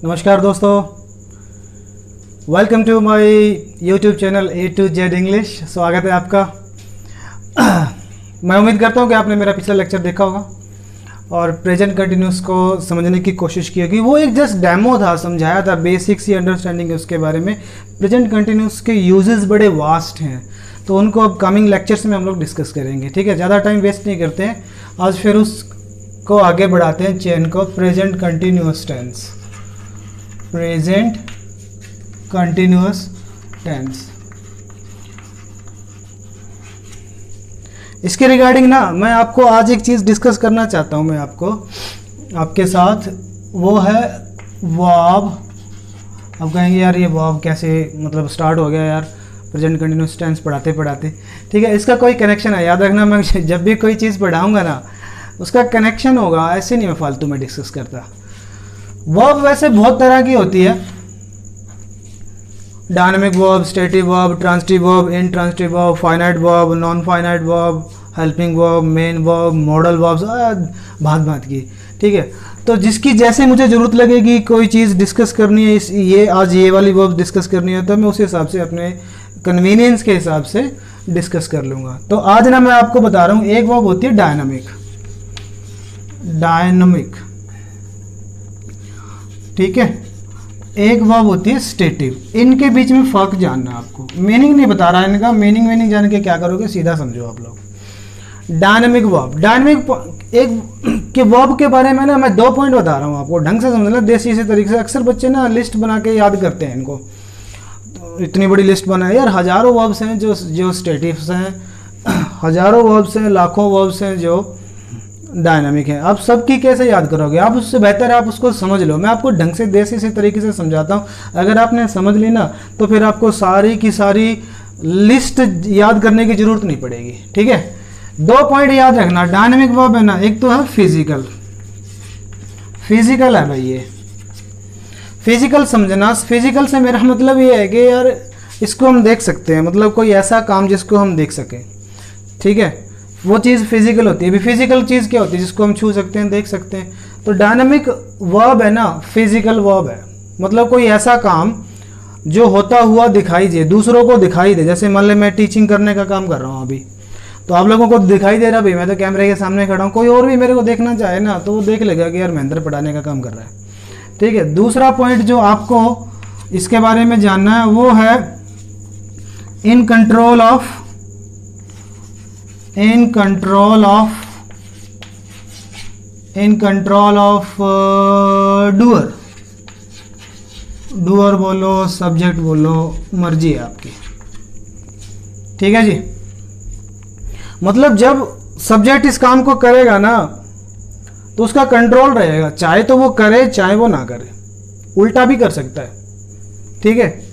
नमस्कार दोस्तों, welcome to my YouTube channel A to Z English. स्वागत है आपका। मैं उम्मीद करता हूँ कि आपने मेरा पिछला लेक्चर देखा होगा और प्रेजेंट कंटिन्यूस को समझने की कोशिश की होगी। वो एक जस्ट डेमो था, समझाया था, बेसिक सी अंडरस्टैंडिंग है उसके बारे में। प्रेजेंट कंटिन्यूस के यूजेस बड़े वास्ट हैं, तो उनको अब कमिंग लेक्चर्स में हम लोग डिस्कस करेंगे। ठीक है, ज़्यादा टाइम वेस्ट नहीं करते हैं, आज फिर उसको आगे बढ़ाते हैं चेन को। Present continuous tense, present continuous tense, इसके रिगार्डिंग ना मैं आपको आज एक चीज़ डिस्कस करना चाहता हूँ मैं आपके साथ, वो है वर्ब। अब कहेंगे यार ये वर्ब कैसे मतलब स्टार्ट हो गया यार प्रेजेंट कंटिन्यूअस टेंस पढ़ाते पढ़ाते। ठीक है, इसका कोई कनेक्शन है, याद रखना। मैं जब भी कोई चीज़ पढ़ाऊँगा ना उसका कनेक्शन होगा, ऐसे नहीं मैं फालतू में डिस्कस करता। वर्ब वैसे बहुत तरह की होती है, dynamic verb, stative verb, transitive verb, intransitive verb, finite verb, non finite verb, helping verb, main verb, modal verbs, भांत भांत की। ठीक है, तो जिसकी जैसे मुझे ज़रूरत लगेगी कोई चीज़ डिस्कस करनी है, ये आज ये वाली वर्ब डिस्कस करनी है, तो मैं उस हिसाब से अपने कन्वीनियंस के हिसाब से डिस्कस कर लूँगा। तो आज ना मैं आपको बता रहा हूँ, एक वर्ब होती है डायनामिक। ठीक है, एक वर्ब होती है स्टेटिव। इनके बीच में फ़र्क जानना आपको, मीनिंग नहीं बता रहा इनका, मीनिंग जान के क्या करोगे, सीधा समझो आप लोग। डायनामिक वर्ब, एक के वर्ब के बारे में ना मैं 2 पॉइंट बता रहा हूँ आपको, ढंग से समझना, देसी से तरीके से। अक्सर बच्चे ना लिस्ट बना के याद करते हैं इनको, तो इतनी बड़ी लिस्ट बनाए यार, हज़ारों वर्ब्स हैं जो स्टेटिव्स हैं, हज़ारों वर्ब्स हैं, लाखों वर्ब्स हैं जो डायनामिक है। आप सबकी कैसे याद करोगे? आप उससे बेहतर आप उसको समझ लो। मैं आपको ढंग से देसी से तरीके से समझाता हूँ, अगर आपने समझ ली ना तो फिर आपको सारी की सारी लिस्ट याद करने की जरूरत नहीं पड़ेगी। ठीक है, 2 पॉइंट याद रखना। डायनामिक वर्ब है ना, एक तो है फिजिकल है भाई, ये फिजिकल समझना। फिजिकल से मेरा मतलब ये है कि यार इसको हम देख सकते हैं, मतलब कोई ऐसा काम जिसको हम देख सकें। ठीक है, वो चीज़ फिजिकल होती है। अभी फिजिकल चीज़ क्या होती है? जिसको हम छू सकते हैं, देख सकते हैं। तो डायनामिक वर्ब है ना, फिजिकल वर्ब है, मतलब कोई ऐसा काम जो होता हुआ दिखाई दे, दूसरों को दिखाई दे। जैसे मान ले मैं टीचिंग करने का काम कर रहा हूँ अभी, तो आप लोगों को दिखाई दे रहा भाई मैं तो कैमरे के सामने खड़ा हूँ। कोई और भी मेरे को देखना चाहे ना तो वो देख लेगा कि यार महेंद्र पढ़ाने का काम कर रहा है। ठीक है, दूसरा पॉइंट जो आपको इसके बारे में जानना है वो है इन कंट्रोल ऑफ डूअर बोलो, सब्जेक्ट बोलो, मर्जी है आपकी। ठीक है जी, मतलब जब सब्जेक्ट इस काम को करेगा ना तो उसका कंट्रोल रहेगा, चाहे तो वो करे चाहे वो ना करे, उल्टा भी कर सकता है। ठीक है,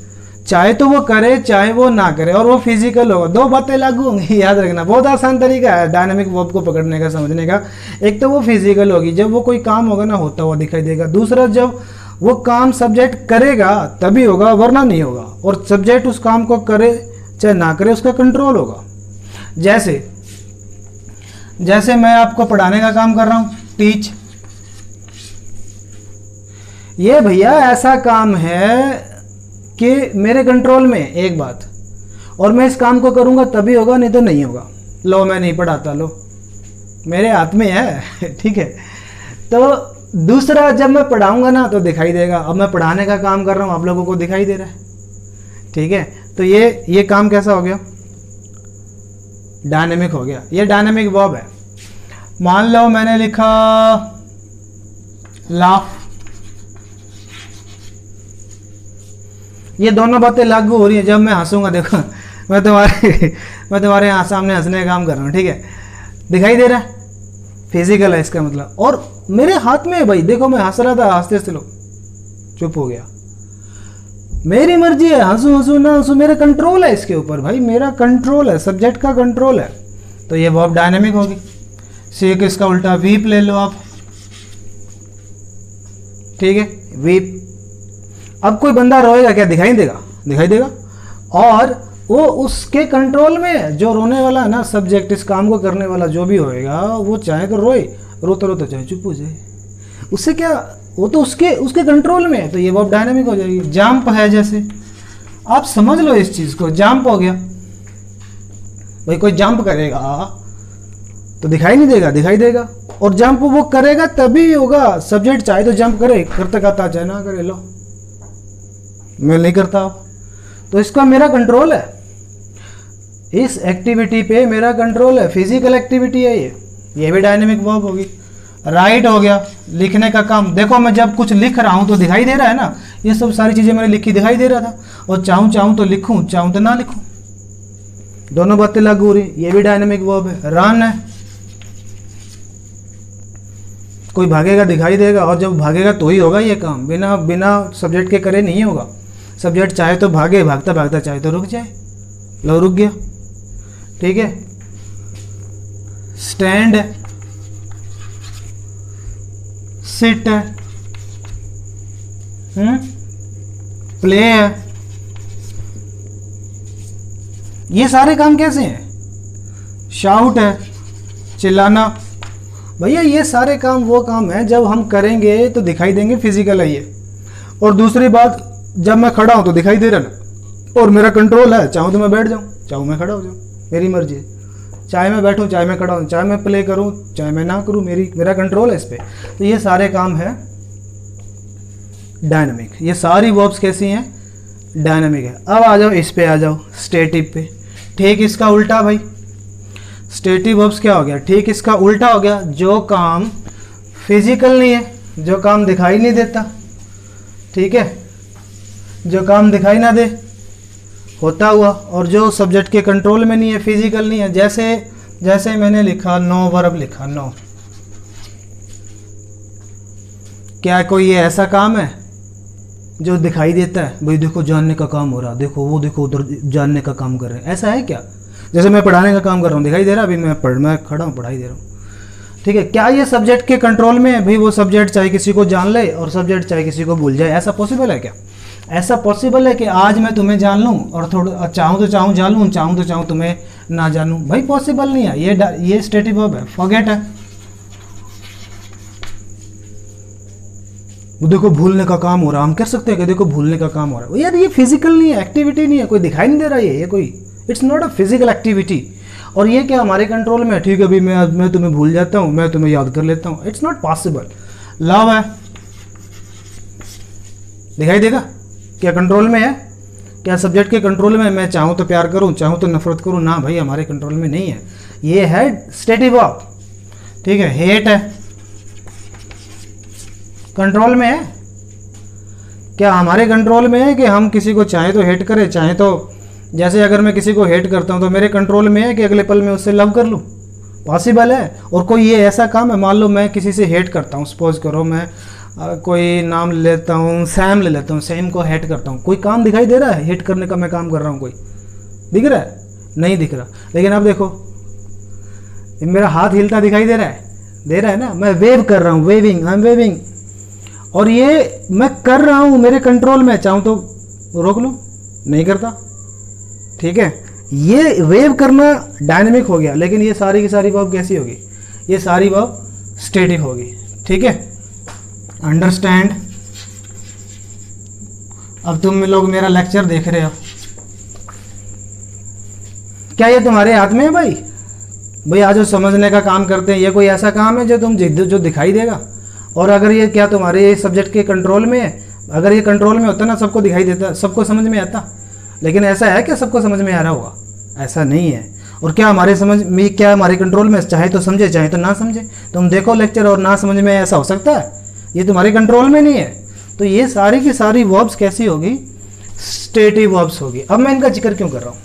चाहे तो वो करे चाहे वो ना करे, और वो फिजिकल होगा। 2 बातें लागू होंगी, याद रखना। बहुत आसान तरीका है डायनामिक वर्ब को पकड़ने का, समझने का। एक तो वो फिजिकल होगी, जब वो कोई काम होगा ना होता हुआ दिखाई देगा। दूसरा, जब वो काम सब्जेक्ट करेगा तभी होगा, वरना नहीं होगा। और सब्जेक्ट उस काम को करे चाहे ना करे उसका कंट्रोल होगा। जैसे मैं आपको पढ़ाने का काम कर रहा हूँ, टीच, ये भैया ऐसा काम है कि मेरे कंट्रोल में एक बात, और मैं इस काम को करूंगा तभी होगा, नहीं तो नहीं होगा। लो मैं नहीं पढ़ाता, लो मेरे हाथ में है। ठीक है, तो दूसरा, जब मैं पढ़ाऊंगा ना तो दिखाई देगा। अब मैं पढ़ाने का काम कर रहा हूं, आप लोगों को दिखाई दे रहा है। ठीक है, तो ये काम कैसा हो गया? डायनेमिक हो गया। ये डायनेमिक वर्ब है। मान लो मैंने लिखा लाफ, ये दोनों बातें लागू हो रही है जब मैं हंसूंगा। देखो मैं तुम्हारे यहाँ सामने हंसने का काम कर रहा हूँ। ठीक है, दिखाई दे रहा है, फिजिकल है इसका मतलब। और मेरे हाथ में है भाई, देखो मैं हंस रहा था, हंसते हंसते लो चुप हो गया। मेरी मर्जी है, हंसू ना हंसू, मेरा कंट्रोल है इसके ऊपर भाई, मेरा कंट्रोल है, सब्जेक्ट का कंट्रोल है। तो ये वर्ब डायनामिक होगी। सी के इसका उल्टा वीप ले लो आप। ठीक है, वीप। अब कोई बंदा रोएगा क्या? दिखाई देगा। और वो उसके कंट्रोल में, जो रोने वाला है ना सब्जेक्ट, इस काम को करने वाला जो भी होएगा, वो चाहे तो रोए, रोता रोता चाहे चुप हो जाए। उससे क्या वो तो उसके उसके कंट्रोल में है, तो ये वर्ब डायनामिक हो जाएगी। जंप है, जैसे आप समझ लो इस चीज को, जंप हो गया भाई, कोई जंप करेगा तो दिखाई नहीं देगा, दिखाई देगा, और जंप वो करेगा तभी होगा। सब्जेक्ट चाहे तो जंप करे, करते करता चाहे ना करे, लो मैं नहीं करता, तो इसका मेरा कंट्रोल है, इस एक्टिविटी पे मेरा कंट्रोल है, फिजिकल एक्टिविटी है ये भी डायनेमिक वर्ब होगी। राइट हो गया, लिखने का काम। देखो मैं जब कुछ लिख रहा हूँ तो दिखाई दे रहा है ना, ये सब सारी चीज़ें मैंने लिखी दिखाई दे रहा था, और चाहूँ तो लिखूँ, चाहूँ तो ना लिखूँ, दोनों बातें लागू हो रही, ये भी डायनेमिक वर्ब है। रन है, कोई भागेगा दिखाई देगा, और जब भागेगा तो ही होगा ये काम, बिना बिना सब्जेक्ट के करे नहीं होगा। सब्जेक्ट चाहे तो भागे, भागता भागता चाहे तो रुक जाए, लो रुक गया, ठीक है। स्टैंड है, सिट है, प्ले है, ये सारे काम कैसे हैं। शाउट है, चिल्लाना, भैया ये सारे काम वो काम है जब हम करेंगे तो दिखाई देंगे, फिजिकल है ये। और दूसरी बात, जब मैं खड़ा हूं तो दिखाई दे रहा ना, और मेरा कंट्रोल है, चाहूँ तो मैं बैठ जाऊँ, चाहूँ मैं खड़ा हो जाऊँ, मेरी मर्जी है, चाहे मैं बैठूँ चाहे मैं खड़ा हूँ, चाहे मैं प्ले करूँ चाहे मैं ना करूँ, मेरा कंट्रोल है इस पर। तो ये सारे काम है डायनामिक, ये सारी वर्ब्स कैसी हैं, डायनामिक है। अब आ जाओ इस पे, आ जाओ स्टेटिव पे। ठीक इसका उल्टा भाई, स्टेटिव वर्ब्स क्या हो गया, ठीक इसका उल्टा हो गया, जो काम फिजिकल नहीं है, जो काम दिखाई नहीं देता, ठीक है, जो काम दिखाई ना दे होता हुआ, और जो सब्जेक्ट के कंट्रोल में नहीं है, फिजिकल नहीं है। जैसे मैंने लिखा नो, वर्ब लिखा नो, क्या कोई ये ऐसा काम है जो दिखाई देता है, भाई देखो जानने का काम हो रहा, देखो वो देखो उधर जानने का काम कर रहे हैं, ऐसा है क्या। जैसे मैं पढ़ाने का काम कर रहा हूँ, दिखाई दे रहा, अभी मैं खड़ा हूँ पढ़ाई दे रहा हूँ, ठीक है। क्या ये सब्जेक्ट के कंट्रोल में है, भाई वो सब्जेक्ट चाहे किसी को जान ले और सब्जेक्ट चाहे किसी को भूल जाए, ऐसा पॉसिबल है क्या। ऐसा पॉसिबल है कि आज मैं तुम्हें जान लूँ और थोड़ा चाहूँ तो चाहूँ जान लूँ, चाहूँ तो चाहूँ तुम्हें ना जानूँ, भाई पॉसिबल नहीं है। ये स्टेटिव वर्ब है, फॉरगेट है, वो देखो भूलने का काम हो रहा, हम कह सकते हैं कि देखो भूलने का काम हो रहा है, यार ये फिजिकल नहीं है, एक्टिविटी नहीं है, कोई दिखाई नहीं दे रहा है, ये कोई, it's not a physical activity. और ये क्या हमारे कंट्रोल में है, ठीक है, अभी मैं तुम्हें भूल जाता हूँ, मैं तुम्हें याद कर लेता हूँ, इट्स नॉट पॉसिबल। लव है, दिखाई देगा, क्या कंट्रोल में है, क्या सब्जेक्ट के कंट्रोल में, मैं चाहूँ तो प्यार करूँ, चाहूँ तो नफरत करूँ, ना भाई हमारे कंट्रोल में नहीं है, ये है स्टेटिव वर्ब, ठीक है। हेट है, कंट्रोल में है, क्या हमारे कंट्रोल में है कि हम किसी को चाहे तो हेट करें, चाहे तो, जैसे अगर मैं किसी को हेट करता हूं तो मेरे कंट्रोल में है कि अगले पल में उससे लव कर लूं, पॉसिबल है। और कोई ये ऐसा काम है, मान लो मैं किसी से हेट करता हूं, सपोज करो मैं कोई नाम लेता हूं, सैम ले लेता हूं, सैम को हेट करता हूं, कोई काम दिखाई दे रहा है हेट करने का मैं काम कर रहा हूं, कोई दिख रहा है, नहीं दिख रहा। लेकिन अब देखो मेरा हाथ हिलता दिखाई दे रहा है ना, मैं वेव कर रहा हूँ, वेविंग, आई एम वेविंग, और ये मैं कर रहा हूं, मेरे कंट्रोल में, चाहूं तो रोक लूं, नहीं करता, ठीक है। ये वेव करना डायनेमिक हो गया, लेकिन ये सारी की सारी वर्ब कैसी होगी, ये सारी वर्ब स्टेटिक होगी, ठीक है। अंडरस्टैंड, अब तुम लोग मेरा लेक्चर देख रहे हो, क्या ये तुम्हारे हाथ में है भाई आज जो समझने का काम करते हैं, ये कोई ऐसा काम है जो दिखाई देगा। और अगर ये क्या तुम्हारे सब्जेक्ट के कंट्रोल में है, अगर ये कंट्रोल में होता ना, सबको दिखाई देता, सबको समझ में आता, लेकिन ऐसा है कि सबको समझ में आ रहा होगा, ऐसा नहीं है। और क्या हमारे समझ में, क्या हमारे कंट्रोल में, चाहे तो समझे चाहे तो ना समझे, तुम देखो लेक्चर और ना समझ में, ऐसा हो सकता है, ये तुम्हारे कंट्रोल में नहीं है। तो ये सारी की सारी वर्ब्स कैसी होगी, स्टेटिव वर्ब्स होगी। अब मैं इनका जिक्र क्यों कर रहा हूँ,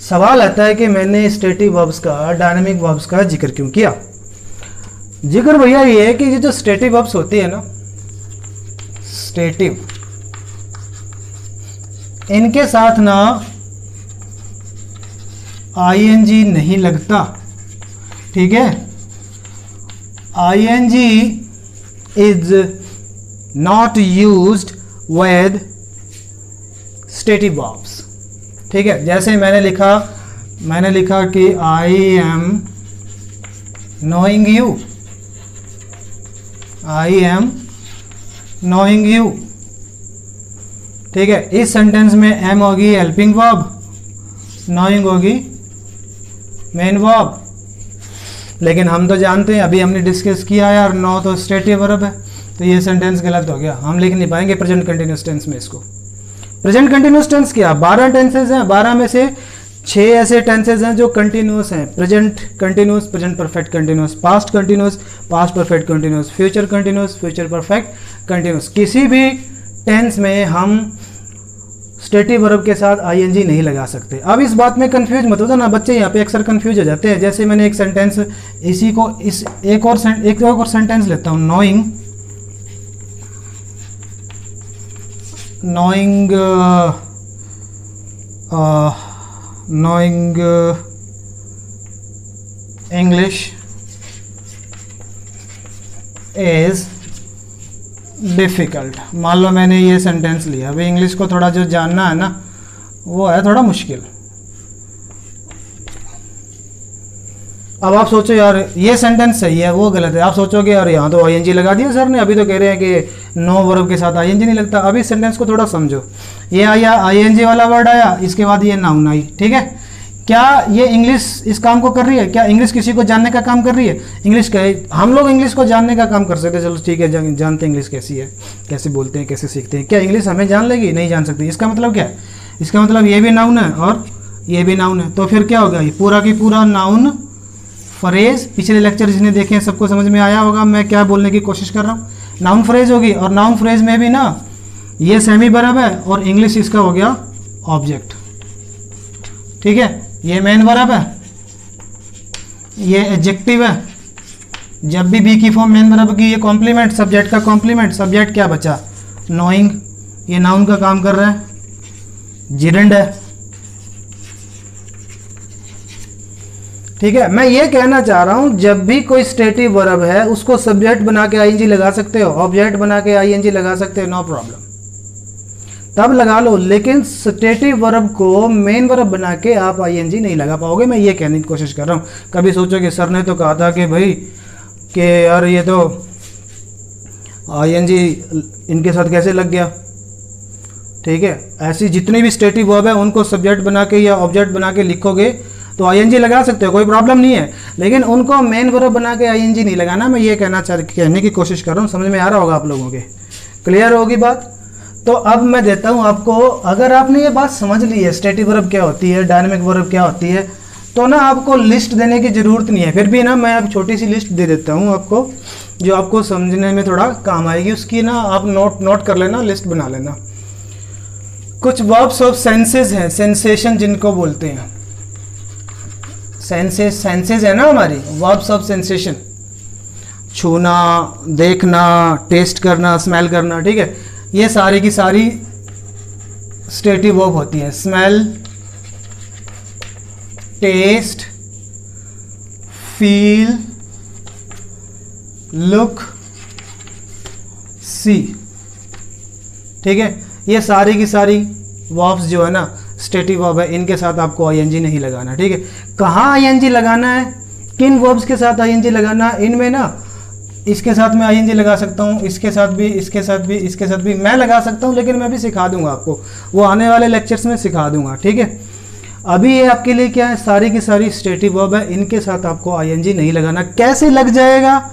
सवाल आता है कि मैंने स्टेटिव वर्ब्स का, डायनेमिक वर्ब्स का जिक्र क्यों किया। जिक्र भैया ये है कि ये जो स्टेटिव वर्ब्स होती है ना, स्टेटिव, इनके साथ ना आईएनजी नहीं लगता, ठीक है। ING is not used with stative verbs, ठीक है। जैसे मैंने लिखा कि I am knowing you, I am knowing you, ठीक है। इस सेंटेंस में एम होगी हेल्पिंग वर्ब, नोइंग होगी मेन वर्ब। लेकिन हम तो जानते हैं, अभी हमने डिस्कस किया यार, नो तो स्टेटिव वर्ब है, तो ये सेंटेंस गलत हो गया, हम लिख नहीं पाएंगे प्रेजेंट कंटिन्यूस टेंस में इसको। प्रेजेंट कंटिन्यूस टेंस क्या, 12 टेंसेज हैं, 12 में से 6 ऐसे टेंसेज हैं जो कंटिन्यूस हैं। Present continuous, present perfect continuous, past continuous, past perfect continuous, future continuous, future perfect continuous. किसी भी टेंस में हम स्टेटिव वर्ब के साथ आईएनजी नहीं लगा सकते। अब इस बात में कंफ्यूज मत हो ना बच्चे, यहाँ पे अक्सर कंफ्यूज हो जाते हैं। जैसे मैंने एक सेंटेंस, इसी को इस एक और सेंटेंस लेता हूँ, नोइंग इंग्लिश इज डिफ़िकल्ट। मान लो मैंने ये सेंटेंस लिया, अभी इंग्लिश को थोड़ा जो जानना है ना वो है थोड़ा मुश्किल। अब आप सोचो यार ये सेंटेंस सही है वो गलत है, आप सोचोगे यार यहाँ तो आईएनजी लगा दिया सर ने, अभी तो कह रहे हैं कि नो वर्ब के साथ आईएनजी नहीं लगता। अभी इस सेंटेंस को थोड़ा समझो, ये आया आईएनजी वाला वर्ड आया, इसके बाद ये नाउन आई, ठीक है। क्या ये इंग्लिश इस काम को कर रही है? क्या इंग्लिश किसी को जानने का काम कर रही है? इंग्लिश का हम लोग इंग्लिश को जानने का काम कर सकते हैं, चलो ठीक है, जानते हैं इंग्लिश कैसी है, कैसे बोलते हैं, कैसे सीखते हैं। क्या इंग्लिश हमें जान लेगी? नहीं जान सकती। इसका मतलब क्या है? इसका मतलब ये भी नाउन है और ये भी नाउन है, तो फिर क्या होगा, ये पूरा की पूरा नाउन फ्रेज। पिछले लेक्चर जिसने देखे हैं सबको समझ में आया होगा मैं क्या बोलने की कोशिश कर रहा हूँ। नाउन फ्रेज होगी, और नाउन फ्रेज में भी ना ये सेमी वर्ब है और इंग्लिश इसका हो गया ऑब्जेक्ट, ठीक है। ये मेन वर्ब है, ये एडजेक्टिव है। जब भी बी की फॉर्म मेन वर्ब की, ये कॉम्प्लीमेंट, सब्जेक्ट का कॉम्प्लीमेंट, सब्जेक्ट क्या बचा, नोइंग, ये नाउन का काम कर रहा है, जिरेंड है, ठीक है। मैं ये कहना चाह रहा हूं जब भी कोई स्टेटिव वर्ब है उसको सब्जेक्ट बना के आईएनजी लगा सकते हो, ऑब्जेक्ट बना के आईएनजी लगा सकते हो, नो प्रॉब्लम, तब लगा लो। लेकिन स्टेटिव वर्ब को मेन वर्ब बना के आप आईएनजी नहीं लगा पाओगे, मैं ये कहने की कोशिश कर रहा हूँ। कभी सोचोगे सर ने तो कहा था कि भाई कि यार ये तो आईएनजी इनके साथ कैसे लग गया, ठीक है। ऐसी जितनी भी स्टेटिव वर्ब है उनको सब्जेक्ट बना के या ऑब्जेक्ट बना के लिखोगे तो आईएनजी लगा सकते हो, कोई प्रॉब्लम नहीं है। लेकिन उनको मेन वर्ब बना के आईएनजी नहीं लगाना, मैं ये कहने की कोशिश कर रहा हूँ। समझ में आ रहा होगा आप लोगों के, क्लियर होगी बात। तो अब मैं देता हूं आपको, अगर आपने ये बात समझ ली है स्टेटिव वर्ब क्या होती है, डायनामिक वर्ब क्या होती है, तो ना आपको लिस्ट देने की ज़रूरत नहीं है। फिर भी ना मैं अब छोटी सी लिस्ट दे देता हूं आपको, जो आपको समझने में थोड़ा काम आएगी। उसकी ना आप नोट कर लेना, लिस्ट बना लेना। कुछ वर्ब्स ऑफ सेंसेस हैं, सेंसेशन जिनको बोलते हैं, सेंसेस है ना हमारी, वर्ब्स ऑफ सेंसेशन, छूना, देखना, टेस्ट करना, स्मेल करना, ठीक है। ये सारी की सारी स्टेटिव वर्ब होती है। स्मेल, टेस्ट, फील, लुक, सी, ठीक है। ये सारी की सारी वर्ब्स जो है ना स्टेटिव वर्ब है, इनके साथ आपको आईएनजी नहीं लगाना, ठीक है। कहाँ आईएनजी लगाना है, किन वर्ब्स के साथ आईएनजी लगाना है, इनमें ना इसके साथ मैं आईएनजी लगा सकता हूँ, इसके साथ भी, इसके साथ भी, इसके साथ भी मैं लगा सकता हूँ, लेकिन मैं भी सिखा दूंगा आपको, वो आने वाले लेक्चर्स में सिखा दूंगा, ठीक है। अभी ये आपके लिए क्या है, सारी की सारी स्टेटिव वर्ब है, इनके साथ आपको आईएनजी नहीं लगाना। कैसे लग जाएगा,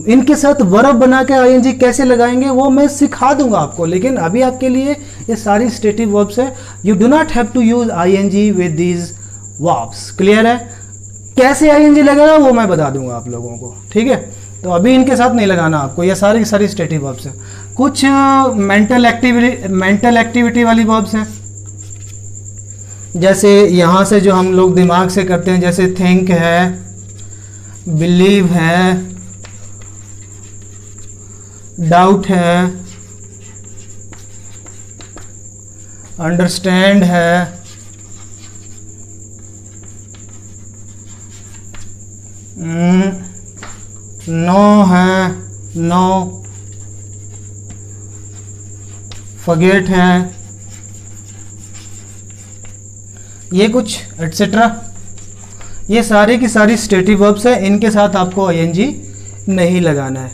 इनके साथ वर्ब बना के आईएनजी कैसे लगाएंगे वो मैं सिखा दूंगा आपको, लेकिन अभी आपके लिए ये सारी स्टेटिव वर्ब्स है। You do not have to use ING with these verbs, clear है। कैसे आईएनजी लगाना वो मैं बता दूंगा आप लोगों को, ठीक है। तो अभी इनके साथ नहीं लगाना आपको, ये सारी सारी स्टेटिव वर्ब्स है। कुछ मेंटल एक्टिविटी वाली वर्ब्स हैं, जैसे यहाँ से जो हम लोग दिमाग से करते हैं, जैसे थिंक है, बिलीव है, डाउट है, अंडरस्टैंड है, नो है, नो, फॉरगेट है, ये कुछ एटसेट्रा, ये सारी की सारी स्टेटिव वर्ब्स है, इनके साथ आपको आईएनजी नहीं लगाना है,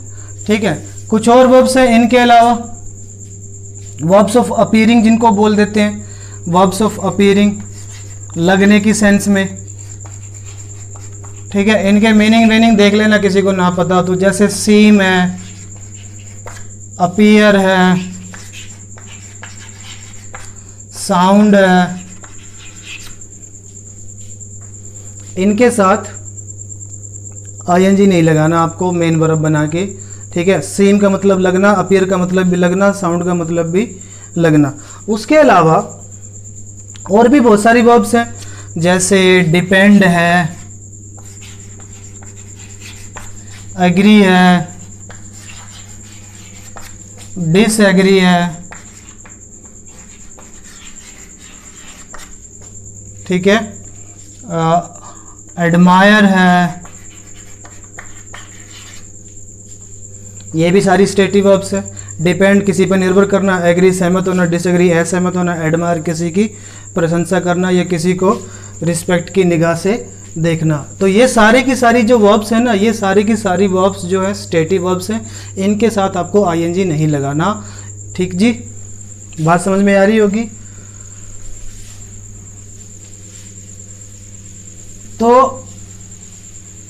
ठीक है। कुछ और वर्ब्स हैं इनके अलावा, वर्ब्स ऑफ अपीयरिंग जिनको बोल देते हैं, वर्ब्स ऑफ अपीयरिंग लगने की सेंस में, ठीक है। इनके मीनिंग देख लेना किसी को ना पता तो, जैसे सीम है, अपीयर है, साउंड है, इनके साथ आईएनजी नहीं लगाना आपको मेन वर्ब बना के, ठीक है। सीम का मतलब लगना, अपीयर का मतलब भी लगना, साउंड का मतलब भी लगना। उसके अलावा और भी बहुत सारी वर्ब्स हैं, जैसे डिपेंड है, एग्री है, डिसएग्री है, ठीक है, एडमायर है, ये भी सारी स्टेटिव वर्ब्स है। डिपेंड किसी पर निर्भर करना, एग्री सहमत होना, डिसएग्री असहमत होना, एडमायर किसी की प्रशंसा करना या किसी को रिस्पेक्ट की निगाह से देखना। तो ये सारी की सारी जो वर्ब्स है ना, ये सारी की सारी वर्ब्स जो है स्टेटिव वर्ब्स हैं, इनके साथ आपको आईएनजी नहीं लगाना, ठीक जी। बात समझ में आ रही होगी। तो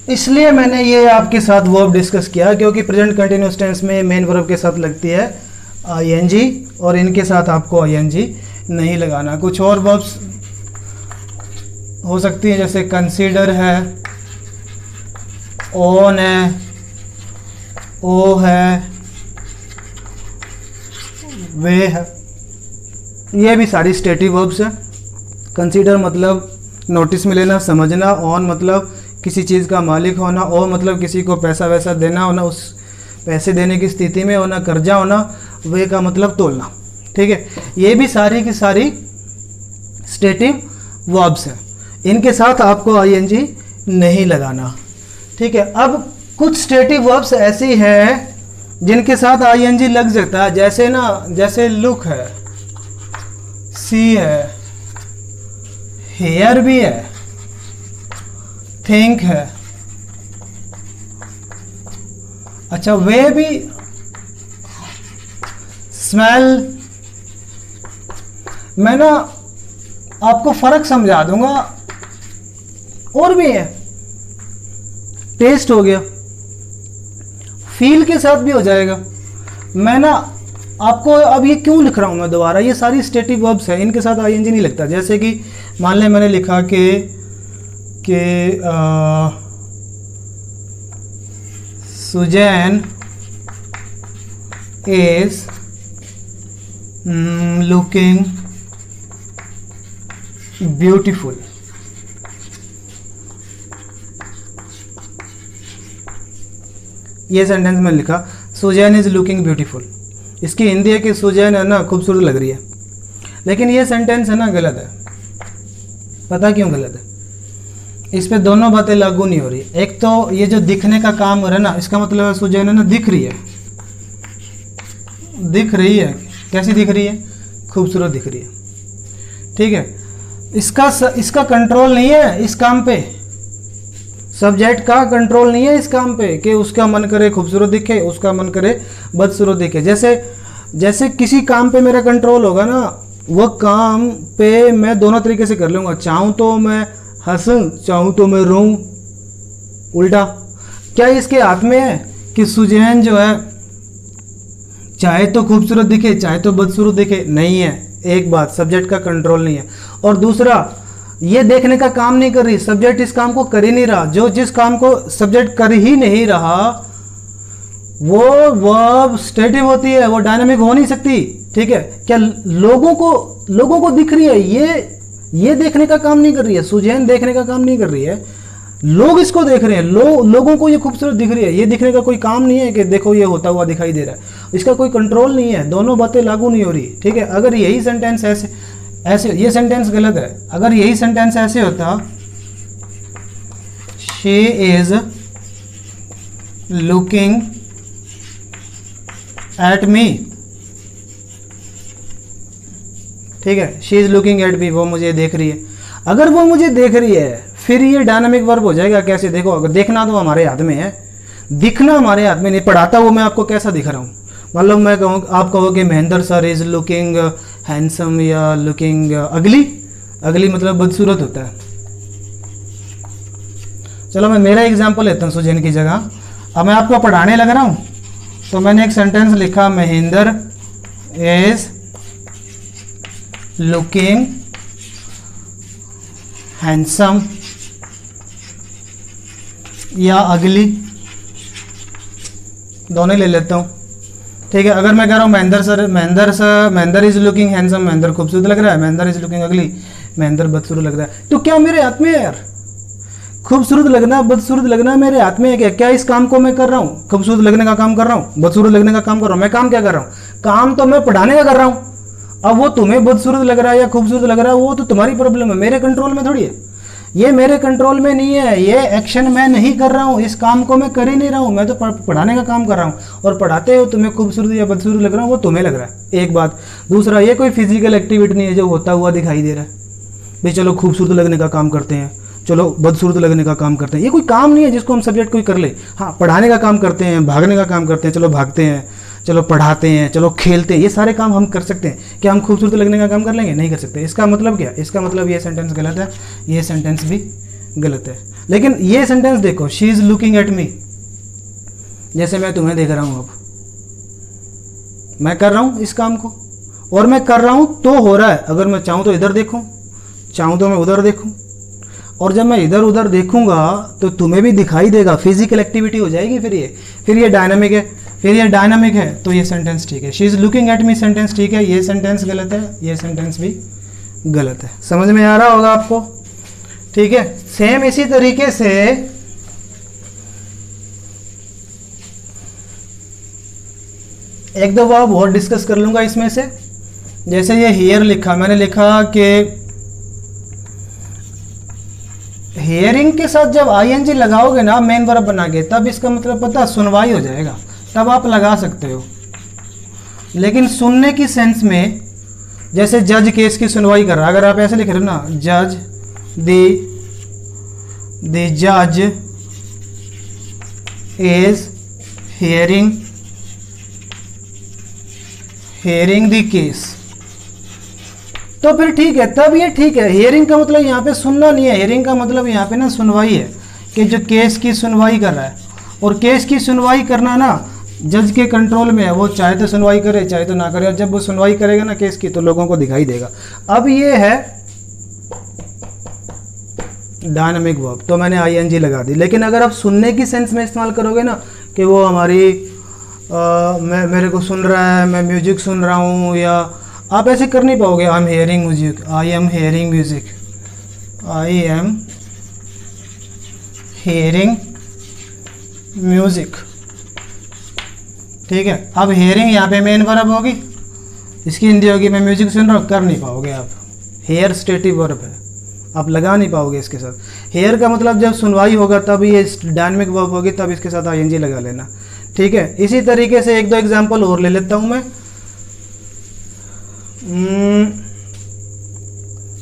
इसलिए मैंने ये आपके साथ वर्ब डिस्कस किया, क्योंकि प्रेजेंट कंटिन्यूअस टेंस में मेन वर्ब के साथ लगती है आईएनजी और इनके साथ आपको आईएनजी नहीं लगाना। कुछ और वर्ब्स हो सकती है, जैसे कंसीडर है, ओन है, ओ है, वे है, ये भी सारी स्टेटिव वर्ब्स है। कंसीडर मतलब नोटिस में लेना, समझना, ओन मतलब किसी चीज़ का मालिक होना, ओ मतलब किसी को पैसा वैसा देना होना, उस पैसे देने की स्थिति में होना, कर्जा होना, वे का मतलब तोलना, ठीक है। ये भी सारी की सारी स्टेटिव वर्ब्स हैं, इनके साथ आपको आईएनजी नहीं लगाना, ठीक है। अब कुछ स्टेटिव वर्ब्स ऐसी हैं जिनके साथ आईएनजी लग सकता है, जैसे ना, जैसे लुक है, सी है, हेयर भी है, थिंक है, अच्छा वे भी, स्मेल। मैं ना आपको फर्क समझा दूंगा, और भी है, टेस्ट हो गया, फील के साथ भी हो जाएगा। मैं ना आपको अब ये क्यों लिख रहा हूं मैं दोबारा, ये सारी स्टेटिव वर्ब्स है, इनके साथ आईएनजी नहीं लगता। जैसे कि मान लें मैंने लिखा कि सुजैन इज लुकिंग ब्यूटीफुल, ये सेंटेंस में लिखा सुजैन इज लुकिंग ब्यूटीफुल। इसकी हिंदी है कि सुजैन है ना खूबसूरत लग रही है, लेकिन ये सेंटेंस है ना गलत है। पता क्यों गलत है? इस पे दोनों बातें लागू नहीं हो रही। एक तो ये जो दिखने का काम हो रहा है ना, इसका मतलब सुजैन है ना दिख रही है, दिख रही है, कैसी दिख रही है? खूबसूरत दिख रही है, ठीक है। इसका कंट्रोल नहीं है इस काम पे, सब्जेक्ट का कंट्रोल नहीं है इस काम पे कि उसका मन करे खूबसूरत दिखे, उसका मन करे बदसूरत दिखे। जैसे किसी काम पे मेरा कंट्रोल होगा ना, वो काम पे मैं दोनों तरीके से कर लूँगा, चाहूँ तो मैं हंसूं, चाहूँ तो मैं रोऊं, उल्टा। क्या इसके हाथ में है कि सुजैन जो है चाहे तो खूबसूरत दिखे चाहे तो बदसूरत दिखे? नहीं है। एक बात, सब्जेक्ट का कंट्रोल नहीं है। और दूसरा, ये देखने का काम नहीं कर रही, सब्जेक्ट इस काम को कर ही नहीं रहा। जो जिस काम को सब्जेक्ट कर ही नहीं रहा वो वर्ब स्टेटिव होती है, वो डायनामिक हो नहीं सकती, ठीक है। क्या लोगों को दिख रही है, ये देखने का काम नहीं कर रही है, सुजैन देखने का काम नहीं कर रही है, लोग इसको देख रहे हैं, लोगों को ये खूबसूरत दिख रही है। ये दिखने का कोई काम नहीं है कि देखो ये होता हुआ दिखाई दे रहा है, इसका कोई कंट्रोल नहीं है। दोनों बातें लागू नहीं हो रही, ठीक है। अगर यही सेंटेंस ऐसे ये सेंटेंस गलत है। अगर यही सेंटेंस ऐसे होता, she is looking at me, ठीक है, she is looking at me, वो मुझे देख रही है। अगर वो मुझे देख रही है फिर ये डायनामिक वर्ब हो जाएगा। कैसे? देखो, अगर देखना तो हमारे हाथ में है, दिखना हमारे हाथ में नहीं। पढ़ाता हुआ मैं आपको कैसा दिख रहा हूँ, मतलब मैं कहूँ, आप कहोगे Mahendra sir is looking handsome या लुकिंग अगली। अगली मतलब बदसूरत होता है। चलो मैं मेरा एग्जांपल लेता हूँ सुजैन की जगह। अब मैं आपको पढ़ाने लग रहा हूँ तो मैंने एक सेंटेंस लिखा, महेंद्र इज लुकिंग हैंडसम या अगली, दोनों ले लेता हूँ। ठीक है, अगर मैं कह रहा हूँ Mahendra is looking handsome, Mahendra खूबसूरत लग रहा है, महेंद्र इज लुकिंग अगली, महेंद्र बदसूरत लग रहा है, तो क्या मेरे हाथ में है यार? खूबसूरत लगना बदसूरत लगना मेरे हाथ में है क्या? क्या इस काम को मैं कर रहा हूँ? खूबसूरत लगने का काम कर रहा हूँ, बदसूरत लगने का काम कर रहा हूँ। मैं काम क्या कर रहा हूँ? काम तो मैं पढ़ाने का कर रहा हूँ। अब वो तुम्हें बदसूरत लग रहा है या खूबसूरत लग रहा है, वो तो तुम्हारी प्रॉब्लम है, मेरे कंट्रोल में थोड़ी है। ये मेरे कंट्रोल में नहीं है, ये एक्शन मैं नहीं कर रहा हूँ, इस काम को मैं कर ही नहीं रहा हूँ, मैं तो पढ़ाने का काम कर रहा हूँ। और पढ़ाते हो तुम्हें खूबसूरत या बदसूरत लग रहा है, वो तुम्हें लग रहा है, एक बात। दूसरा, ये कोई फिजिकल एक्टिविटी नहीं है जो होता हुआ दिखाई दे रहा है भाई चलो खूबसूरत लगने का काम करते हैं, चलो बदसूरत लगने का काम करते हैं। ये कोई काम नहीं है जिसको हम सब्जेक्ट कोई कर ले। हाँ, पढ़ाने का काम करते हैं, भागने का काम करते हैं, चलो भागते हैं, चलो पढ़ाते हैं, चलो खेलते हैं, ये सारे काम हम कर सकते हैं। क्या हम खूबसूरत लगने का काम कर लेंगे? नहीं कर सकते। इसका मतलब क्या? इसका मतलब ये सेंटेंस गलत है, ये सेंटेंस भी गलत है। लेकिन ये सेंटेंस देखो, she is looking at me, जैसे मैं तुम्हें देख रहा हूं। अब मैं कर रहा हूं इस काम को, और मैं कर रहा हूं तो हो रहा है। अगर मैं चाहूं तो इधर देखूं, चाहूं तो मैं उधर देखूं, और जब मैं इधर उधर देखूंगा तो तुम्हें भी दिखाई देगा, फिजिकल एक्टिविटी हो जाएगी। फिर ये डायनामिक है, फिर ये डायनामिक है, तो ये सेंटेंस ठीक है। She is looking at me sentence ठीक है, ये सेंटेंस गलत है, ये सेंटेंस भी गलत है। समझ में आ रहा होगा आपको? ठीक है, सेम इसी तरीके से एक दो वर्ब और डिस्कस कर लूंगा इसमें से। जैसे ये हियर लिखा, मैंने लिखा कि हियरिंग के साथ जब आईएनजी लगाओगे ना मेन वर्ब बना के, तब इसका मतलब पता सुनवाई हो जाएगा, तब आप लगा सकते हो। लेकिन सुनने की सेंस में, जैसे जज केस की सुनवाई कर रहा है, अगर आप ऐसे लिख रहे हो ना, जज द जज इज हियरिंग द केस, तो फिर ठीक है, तब ये ठीक है। हियरिंग का मतलब यहाँ पे सुनना नहीं है, हियरिंग का मतलब यहाँ पे ना सुनवाई है, कि जो केस की सुनवाई कर रहा है। और केस की सुनवाई करना ना जज के कंट्रोल में है, वो चाहे तो सुनवाई करे चाहे तो ना करे, और जब वो सुनवाई करेगा ना केस की तो लोगों को दिखाई देगा। अब ये है डायनामिक वर्ब, तो मैंने आईएनजी लगा दी। लेकिन अगर आप सुनने की सेंस में इस्तेमाल करोगे ना, कि वो हमारी मेरे को सुन रहा है, मैं म्यूजिक सुन रहा हूँ, या आप ऐसे कर नहीं पाओगे। I am hearing music, I am hearing music, I am hearing music. ठीक है, अब हेयरिंग यहाँ पे मेन वर्ब होगी, इसकी हिंदी होगी मैं म्यूजिक सुन रहा हूँ, कर नहीं पाओगे आप। हेयर स्टेटिव वर्ब है, आप लगा नहीं पाओगे इसके साथ। हेयर का मतलब जब सुनवाई होगा तब ये डायनामिक वर्ब होगी, तब इसके साथ आईएनजी लगा लेना। ठीक है, इसी तरीके से एक दो एग्जांपल और ले लेता हूं मैं।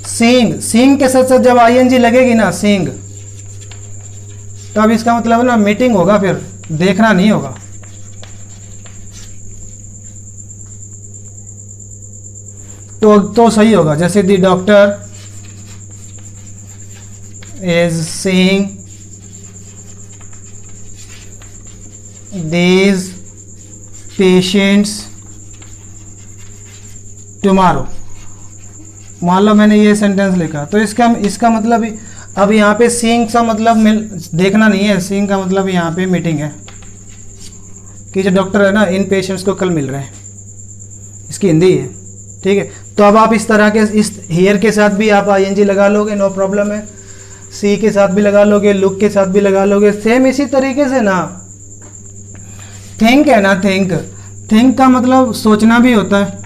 सींग के साथ साथ जब आईएनजी लगेगी ना, सींग, तब इसका मतलब ना मीटिंग होगा, फिर देखना नहीं होगा। तो सही होगा, जैसे the doctor is seeing these patients tomorrow। मान लो मैंने ये सेंटेंस लिखा, तो इसका मतलब अब यहाँ पे सीइंग का मतलब देखना नहीं है, सीइंग का मतलब यहाँ पे मीटिंग है, कि जो डॉक्टर है ना इन पेशेंट्स को कल मिल रहे हैं, इसकी हिंदी है। ठीक है, तो अब आप इस तरह के इस हेयर के साथ भी आप आईएनजी लगा लोगे, नो प्रॉब्लम है। सी के साथ भी लगा लोगे, लुक के साथ भी लगा लोगे। सेम इसी तरीके से ना थिंक है ना, थिंक का मतलब सोचना भी होता है,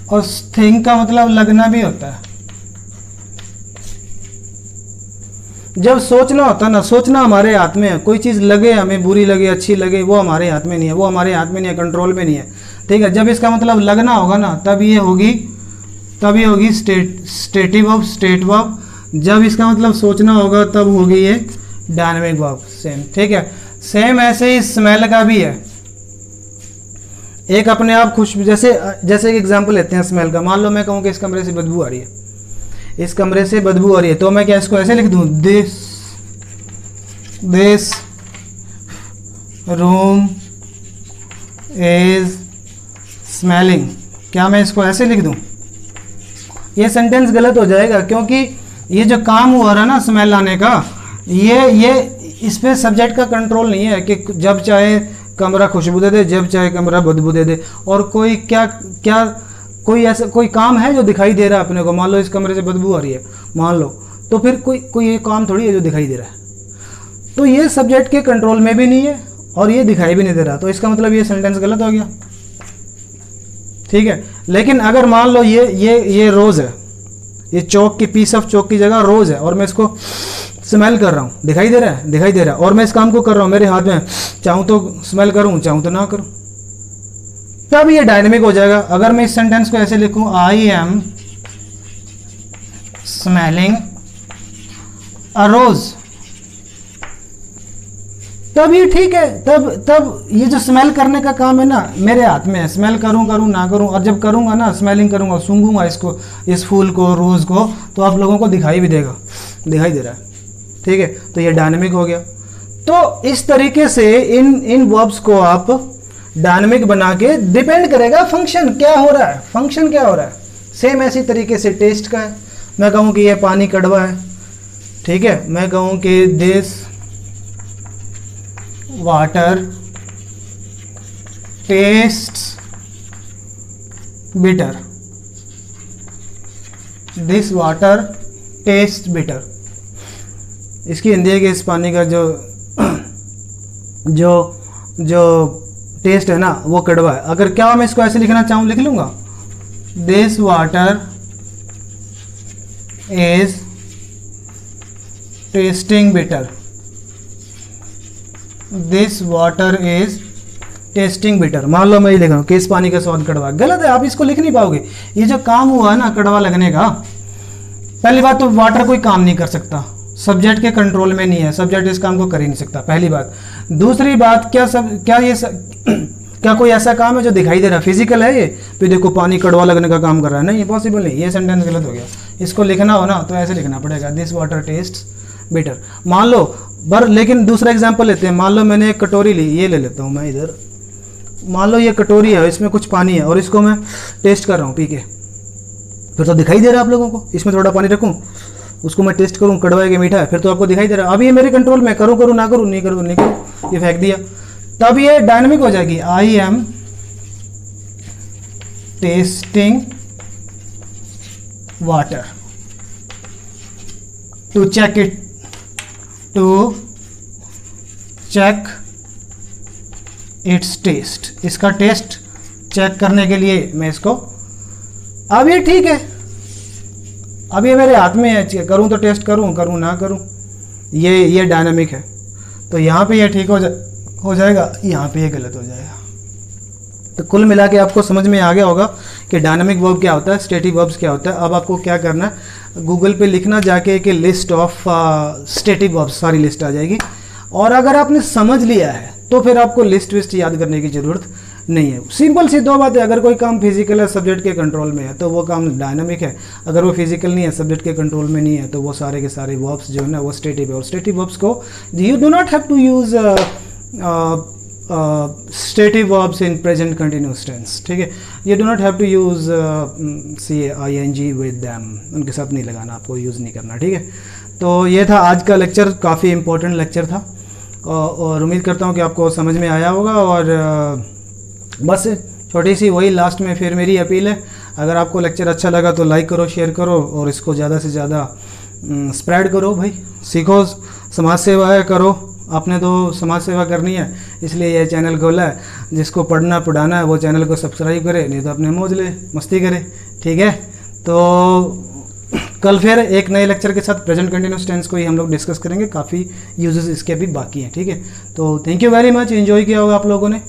और थिंक का मतलब लगना भी होता है। जब सोचना होता है ना, सोचना हमारे हाथ में है। कोई चीज़ लगे हमें, बुरी लगे अच्छी लगे, वो हमारे हाथ में नहीं है, वो हमारे हाथ में नहीं है, कंट्रोल में नहीं है। ठीक है, जब इसका मतलब लगना होगा ना, तब ये होगी स्टेटिव वर्ब, स्टेट वर्ब। जब इसका मतलब सोचना होगा तब होगी ये डायनामिक वर्ब। सेम, ठीक है। सेम ऐसे ही स्मेल का भी है। एक अपने आप खुशबू, जैसे जैसे एक एग्जांपल लेते हैं स्मेल का। मान लो मैं कहूँ कि इस कमरे से बदबू आ रही है, इस कमरे से बदबू आ रही है, तो मैं क्या इसको ऐसे लिख दूँ, दिस रूम इज स्मेलिंग। क्या मैं इसको ऐसे लिख दूँ? ये सेंटेंस गलत हो जाएगा, क्योंकि ये जो काम हुआ रहा ना स्मेल लाने का, ये इस पे सब्जेक्ट का कंट्रोल नहीं है कि जब चाहे कमरा खुशबू दे दे, जब चाहे कमरा बदबू दे दे। और कोई क्या कोई ऐसा कोई काम है जो दिखाई दे रहा है अपने को। मान लो इस कमरे से बदबू आ रही है, मान लो, तो फिर कोई ये काम थोड़ी है जो दिखाई दे रहा है। तो ये सब्जेक्ट के कंट्रोल में भी नहीं है और ये दिखाई भी नहीं दे रहा, तो इसका मतलब ये सेंटेंस गलत हो गया। ठीक है, लेकिन अगर मान लो ये रोज़ है, ये चौक की पीस ऑफ चौक की जगह रोज़ है, और मैं इसको स्मेल कर रहा हूँ, दिखाई दे रहा है, दिखाई दे रहा है, और मैं इस काम को कर रहा हूँ, मेरे हाथ में, चाहूँ तो स्मेल करूँ, चाहूँ तो ना करूँ, तब ये डायनेमिक हो जाएगा। अगर मैं इस सेंटेंस को ऐसे लिखूँ, आई एम स्मेलिंग अ रोज, तब ये ठीक है। तब ये जो स्मेल करने का काम है ना, मेरे हाथ में है, स्मेल करूँ ना करूँ, और जब करूँगा ना, स्मेलिंग करूँगा, सूंघूंगा इसको, इस फूल को, रोज़ को, तो आप लोगों को दिखाई भी देगा, दिखाई दे रहा है। ठीक है, तो ये डायनेमिक हो गया। तो इस तरीके से इन वर्ब्स को आप डायनेमिक बना के, डिपेंड करेगा फंक्शन क्या हो रहा है, फंक्शन क्या हो रहा है। सेम ऐसी तरीके से टेस्ट का है, मैं कहूँ कि ये पानी कड़वा है, ठीक है, मैं कहूँ कि this water tests bitter, this water test bitter. इसकी हिंदी है कि इस पानी का जो टेस्ट है ना वो कड़वा है। अगर क्या मैं इसको ऐसे लिखना चाहूँ, लिख लूँगा, this water is testing bitter, this water is testing bitter. मान लो मैं ये लिख रहा हूँ कि इस पानी का स्वाद कड़वा, गलत है, आप इसको लिख नहीं पाओगे। ये जो काम हुआ है ना कड़वा लगने का, पहली बात तो वाटर कोई काम नहीं कर सकता, सब्जेक्ट के कंट्रोल में नहीं है, सब्जेक्ट इस काम को कर ही नहीं सकता, पहली बात। दूसरी बात, क्या कोई ऐसा काम है जो दिखाई दे रहा है, फिजिकल है ये, तो देखो पानी कड़वा लगने का काम कर रहा है, नहीं, ये पॉसिबल नहीं, ये सेंटेंस गलत हो गया। इसको लिखना हो ना तो ऐसे लिखना पड़ेगा, दिस वाटर टेस्ट्स बिटर। मान लो लेकिन दूसरा एग्जाम्पल लेते हैं। मान लो मैंने एक कटोरी ली, ये ले लेता हूँ मैं इधर, मान लो ये कटोरी है, इसमें कुछ पानी है, और इसको मैं टेस्ट कर रहा हूँ पी के, फिर तो दिखाई दे रहा है आप लोगों को। इसमें थोड़ा पानी रखूँ, उसको मैं टेस्ट करूँ, कड़वा है कि मीठा है, फिर तो आपको दिखाई दे रहा है। अब ये मेरे कंट्रोल में, करूँ ना करूँ, नहीं करूँ, ये फेंक दिया, तब ये डायनेमिक हो जाएगी। I am testing water to check it, to check its test, इसका टेस्ट चेक करने के लिए मैं इसको, अब ये ठीक है, अब ये मेरे हाथ में है, करूं तो टेस्ट करूं ना करूं, ये डायनामिक है। तो यहाँ पे ये ठीक हो जाएगा, यहाँ पे ये गलत हो जाएगा। तो कुल मिला के आपको समझ में आ गया होगा कि डायनामिक वर्ब क्या होता है, स्टेटिव वर्ब्स क्या होता है। अब आपको क्या करना है, गूगल पे लिखना जाके कि लिस्ट ऑफ स्टेटिव वर्ब्स, सारी लिस्ट आ जाएगी। और अगर आपने समझ लिया है तो फिर आपको लिस्ट विस्ट याद करने की ज़रूरत नहीं है। सिंपल सी दो बातें, अगर कोई काम फिजिकल है, सब्जेक्ट के कंट्रोल में है, तो वो काम डायनामिक है। अगर वो फिजिकल नहीं है, सब्जेक्ट के कंट्रोल में नहीं है, तो वो सारे के सारे वर्ब्स जो है ना वो स्टेटिव है। और स्टेटिव वर्ब्स को you do not have to use stative verbs in present continuous tense, ठीक है। You do not have to use ing with them, उनके साथ नहीं लगाना, आपको यूज़ नहीं करना, ठीक है। तो ये था आज का लेक्चर, काफ़ी इंपॉर्टेंट लेक्चर था, और उम्मीद करता हूँ कि आपको समझ में आया होगा। और बस छोटी सी वही लास्ट में फिर मेरी अपील है, अगर आपको लेक्चर अच्छा लगा तो लाइक करो, शेयर करो, और इसको ज़्यादा से ज़्यादा स्प्रेड करो। भाई सीखो, समाज सेवा करो, आपने तो समाज सेवा करनी है, इसलिए यह चैनल खोला है। जिसको पढ़ना पढ़ाना है वो चैनल को सब्सक्राइब करे, नहीं तो अपने मौज ले मस्ती करे, ठीक है। तो कल फिर एक नए लेक्चर के साथ प्रेजेंट कंटिन्यूस टेंस को ही हम लोग डिस्कस करेंगे, काफ़ी यूजेस इसके भी बाकी हैं, ठीक है। तो thank you very much, enjoy किया होगा आप लोगों ने।